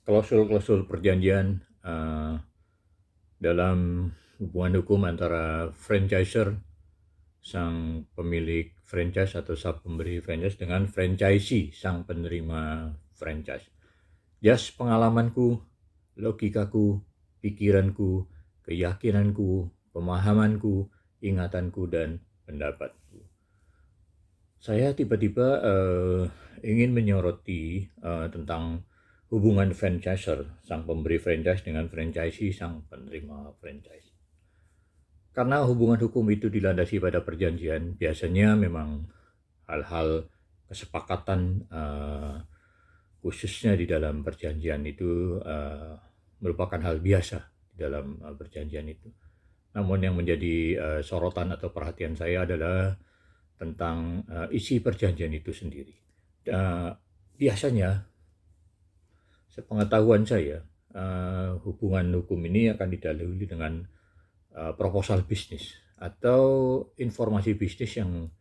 klausul-klausul perjanjian dalam hubungan hukum antara franchisor, sang pemilik franchise atau sang pemberi franchise dengan franchisee, sang penerima franchise. Pengalamanku, logikaku, pikiranku, keyakinanku, pemahamanku, ingatanku, dan pendapatku. Saya tiba-tiba ingin menyoroti tentang hubungan franchisor, sang pemberi franchise, dengan franchisee, sang penerima franchise. Karena hubungan hukum itu dilandasi pada perjanjian, biasanya memang hal-hal kesepakatan khususnya di dalam perjanjian itu merupakan hal biasa di dalam perjanjian itu. Namun yang menjadi sorotan atau perhatian saya adalah tentang isi perjanjian itu sendiri. Biasanya, sepengetahuan saya, hubungan hukum ini akan didahului dengan proposal bisnis atau informasi bisnis yang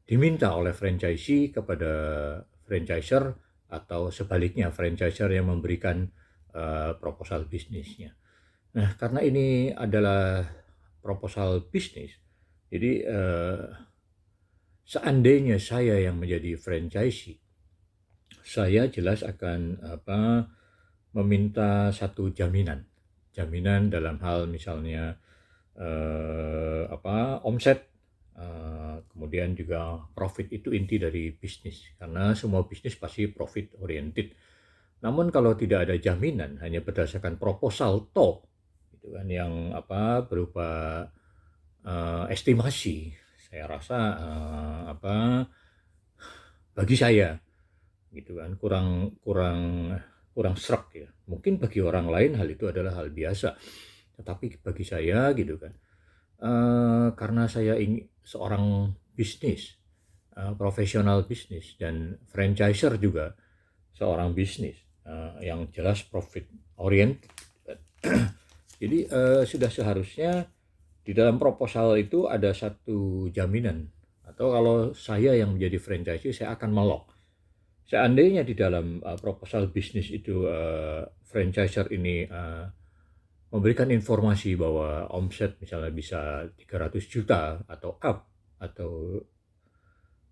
diminta oleh franchisee kepada franchisor, atau sebaliknya franchisor yang memberikan proposal bisnisnya. Nah, karena ini adalah proposal bisnis, jadi seandainya saya yang menjadi franchisee, saya jelas akan meminta satu jaminan dalam hal misalnya omset, kemudian juga profit. Itu inti dari bisnis, karena semua bisnis pasti profit oriented. Namun kalau tidak ada jaminan, hanya berdasarkan proposal gitu kan, yang berupa estimasi, saya rasa bagi saya gitu kan kurang kurang kurang serak ya. Mungkin bagi orang lain hal itu adalah hal biasa, tetapi bagi saya gitu kan, karena saya ingin seorang bisnis, profesional bisnis, dan franchisor juga seorang bisnis yang jelas profit oriented. Jadi sudah seharusnya di dalam proposal itu ada satu jaminan, atau kalau saya yang menjadi franchisee, saya akan melok. Seandainya di dalam proposal bisnis itu franchisor ini memberikan informasi bahwa omset misalnya bisa 300 juta atau up, atau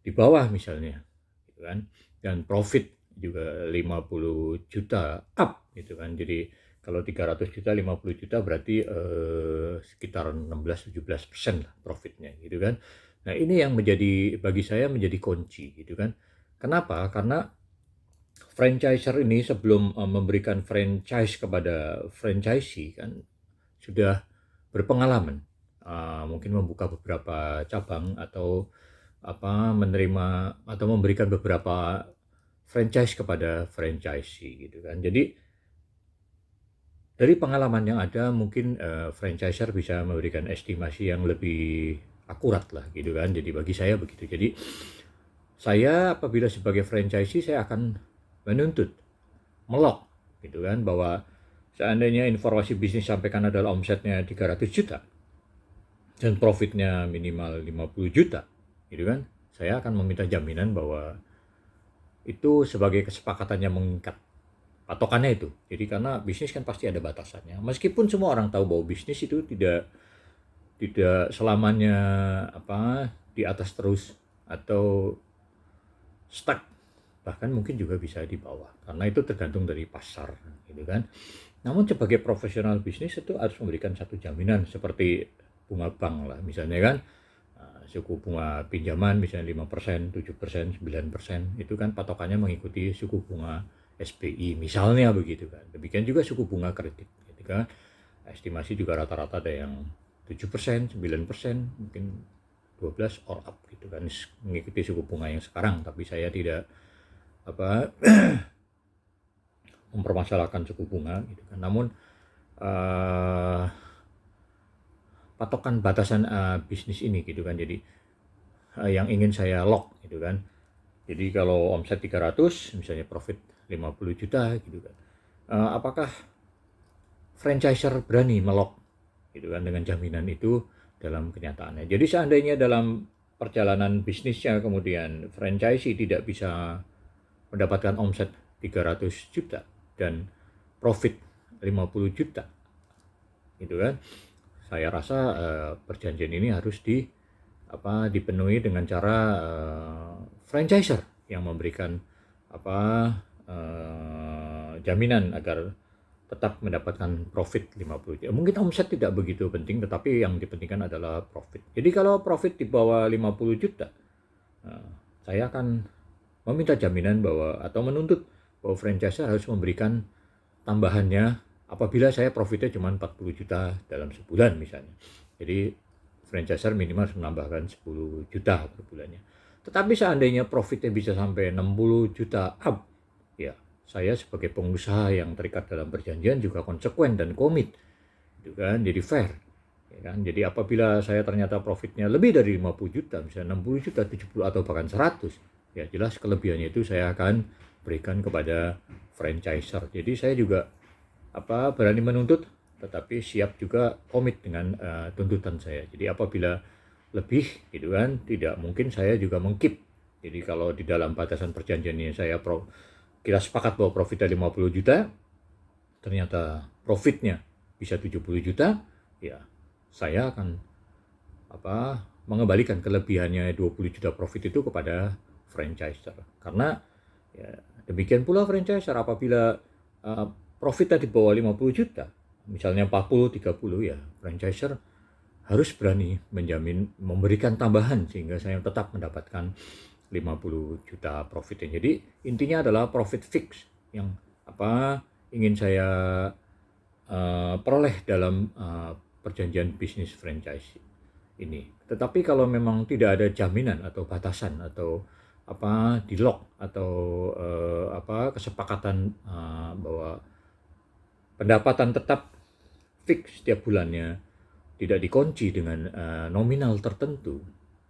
di bawah misalnya, gitu kan, dan profit juga 50 juta up gitu kan. Jadi kalau 300 juta, 50 juta berarti sekitar 16-17% lah profitnya gitu kan. Nah, ini yang bagi saya menjadi kunci gitu kan. Kenapa? Karena franchisor ini sebelum memberikan franchise kepada franchisee kan sudah berpengalaman, mungkin membuka beberapa cabang, atau menerima atau memberikan beberapa franchise kepada franchisee gitu kan. Jadi dari pengalaman yang ada, mungkin franchisor bisa memberikan estimasi yang lebih akurat lah gitu kan. Jadi bagi saya begitu. Jadi saya apabila sebagai franchisee, saya akan menuntut, melok gitu kan, bahwa seandainya informasi bisnis sampaikan adalah omsetnya 300 juta dan profitnya minimal 50 juta gitu kan, saya akan meminta jaminan bahwa itu sebagai kesepakatan yang mengikat, patokannya itu. Jadi karena bisnis kan pasti ada batasannya. Meskipun semua orang tahu bahwa bisnis itu tidak selamanya di atas terus atau stuck, bahkan mungkin juga bisa di bawah, karena itu tergantung dari pasar gitu kan. Namun sebagai profesional bisnis itu harus memberikan satu jaminan, seperti bunga bank lah misalnya kan. Suku bunga pinjaman misalnya 5%, 7%, 9%, itu kan patokannya mengikuti suku bunga SBI misalnya begitu kan. Demikian juga suku bunga kredit gitu kan. Estimasi juga rata-rata ada yang 7%, 9%, mungkin 12 or up gitu kan, mengikuti suku bunga yang sekarang. Tapi saya tidak mempermasalahkan suku bunga gitu kan. Namun patokan batasan bisnis ini gitu kan. Jadi yang ingin saya lock gitu kan. Jadi kalau omset 300 misalnya, profit 50 juta gitu kan. Apakah franchisor berani melok gitu kan dengan jaminan itu dalam kenyataannya. Jadi seandainya dalam perjalanan bisnisnya kemudian franchisee tidak bisa mendapatkan omset 300 juta dan profit 50 juta gitu kan. Saya rasa perjanjian ini harus dipenuhi dengan cara franchiser yang memberikan jaminan agar tetap mendapatkan profit 50 juta. Mungkin omset tidak begitu penting, tetapi yang dipentingkan adalah profit. Jadi kalau profit di bawah 50 juta, saya akan meminta jaminan atau menuntut bahwa franchise harus memberikan tambahannya apabila saya profitnya cuma 40 juta dalam sebulan misalnya. Jadi franchiser minimal harus menambahkan 10 juta per bulannya. Tetapi seandainya profitnya bisa sampai 60 juta up, ya saya sebagai pengusaha yang terikat dalam perjanjian juga konsekuen dan komit, gitu kan, jadi fair, ya kan. Jadi apabila saya ternyata profitnya lebih dari 50 juta, misalnya 60 juta, 70 atau bahkan 100, ya jelas kelebihannya itu saya akan berikan kepada franchiser. Jadi saya juga berani menuntut, tetapi siap juga komit dengan tuntutan saya. Jadi apabila lebih, gitu kan, tidak mungkin saya juga mengkip. Jadi kalau di dalam batasan perjanjian ini kita sepakat bahwa profitnya 50 juta, ternyata profitnya bisa 70 juta, ya saya akan mengembalikan kelebihannya 20 juta profit itu kepada franchiser. Karena ya, demikian pula franchiser apabila profitnya di bawah 50 juta, misalnya 40, 30, ya franchiser harus berani memberikan tambahan sehingga saya tetap mendapatkan 50 juta profitnya. Jadi intinya adalah profit fix yang ingin saya peroleh dalam perjanjian bisnis franchise ini. Tetapi kalau memang tidak ada jaminan atau batasan atau di lock atau kesepakatan bahwa pendapatan tetap fix setiap bulannya, tidak dikunci dengan nominal tertentu,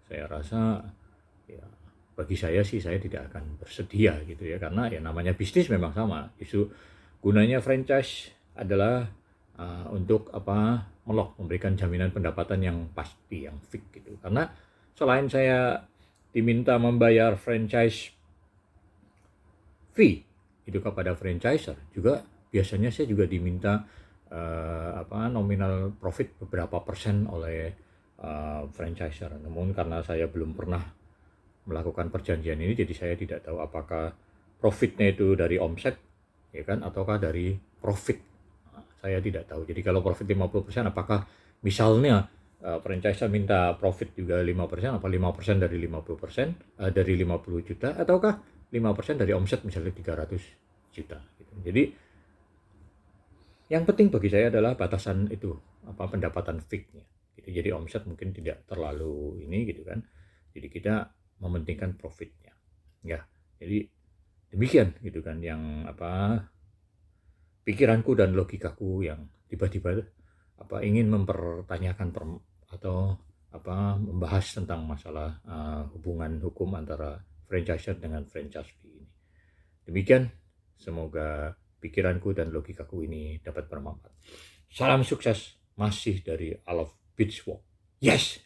saya rasa ya bagi saya sih saya tidak akan bersedia gitu ya, karena ya namanya bisnis memang sama. Justru gunanya franchise adalah untuk memberikan jaminan pendapatan yang pasti, yang fix gitu. Karena selain saya diminta membayar franchise fee itu kepada franchiser, juga biasanya saya juga diminta nominal profit beberapa persen oleh franchiser. Namun karena saya belum pernah melakukan perjanjian ini, jadi saya tidak tahu apakah profitnya itu dari omset, ya kan, ataukah dari profit. Saya tidak tahu. Jadi kalau profit 50%, apakah misalnya franchise minta profit juga 5%, apa 5% dari 50%, dari 50 juta, ataukah 5% dari omset misalnya 300 juta. Gitu. Jadi yang penting bagi saya adalah batasan itu, pendapatan fix-nya. Gitu. Jadi omset mungkin tidak terlalu ini gitu kan. Jadi kita mementingkan profitnya, ya. Jadi demikian gitu kan yang pikiranku dan logikaku yang tiba-tiba ingin mempertanyakan atau membahas tentang masalah hubungan hukum antara franchiser dengan franchisee ini. Demikian, semoga pikiranku dan logikaku ini dapat bermanfaat. Salam sukses masih dari I Love Beach Walk. Yes.